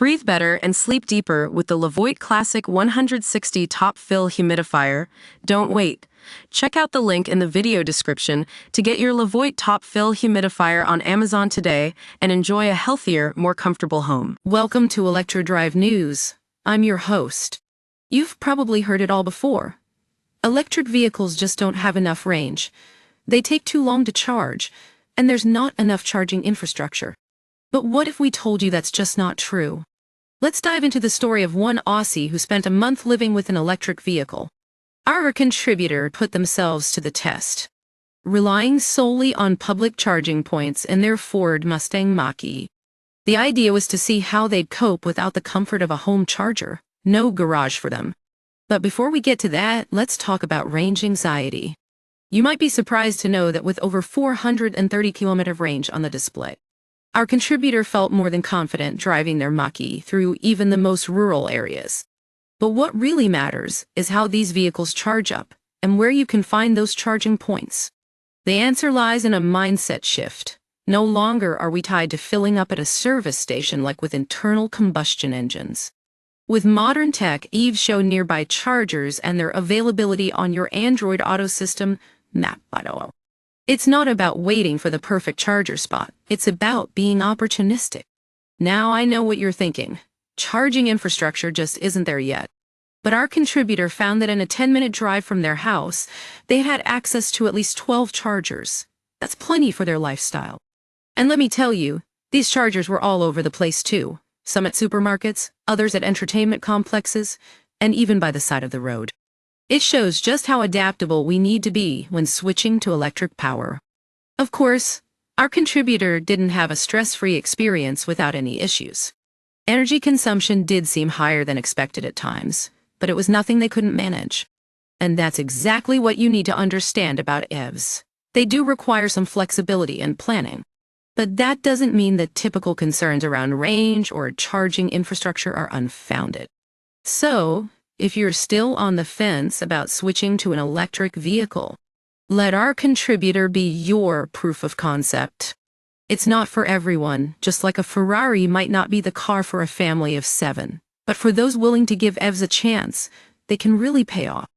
Breathe better and sleep deeper with the Levoit Classic 160 Top Fill Humidifier. Don't wait. Check out the link in the video description to get your Levoit Top Fill Humidifier on Amazon today and enjoy a healthier, more comfortable home. Welcome to ElectroDrive News. I'm your host. You've probably heard it all before. Electric vehicles just don't have enough range. They take too long to charge, and there's not enough charging infrastructure. But what if we told you that's just not true? Let's dive into the story of one Aussie who spent a month living with an electric vehicle. Our contributor put themselves to the test, relying solely on public charging points in their Ford Mustang Mach-E. The idea was to see how they'd cope without the comfort of a home charger. No garage for them. But before we get to that, let's talk about range anxiety. You might be surprised to know that with over 430 km range on the display, our contributor felt more than confident driving their Mach-E through even the most rural areas. But what really matters is how these vehicles charge up and where you can find those charging points. The answer lies in a mindset shift. No longer are we tied to filling up at a service station like with internal combustion engines. With modern tech, EVs show nearby chargers and their availability on your Android Auto system, Map. It's not about waiting for the perfect charger spot. It's about being opportunistic. Now I know what you're thinking. Charging infrastructure just isn't there yet. But our contributor found that in a 10-minute drive from their house, they had access to at least 12 chargers. That's plenty for their lifestyle. And let me tell you, these chargers were all over the place too. Some at supermarkets, others at entertainment complexes, and even by the side of the road. It shows just how adaptable we need to be when switching to electric power. Of course, our contributor didn't have a stress-free experience without any issues. Energy consumption did seem higher than expected at times, but it was nothing they couldn't manage. And that's exactly what you need to understand about EVs. They do require some flexibility and planning. But that doesn't mean that typical concerns around range or charging infrastructure are unfounded. So, if you're still on the fence about switching to an electric vehicle, let our contributor be your proof of concept. It's not for everyone, just like a Ferrari might not be the car for a family of 7. But for those willing to give EVs a chance, they can really pay off.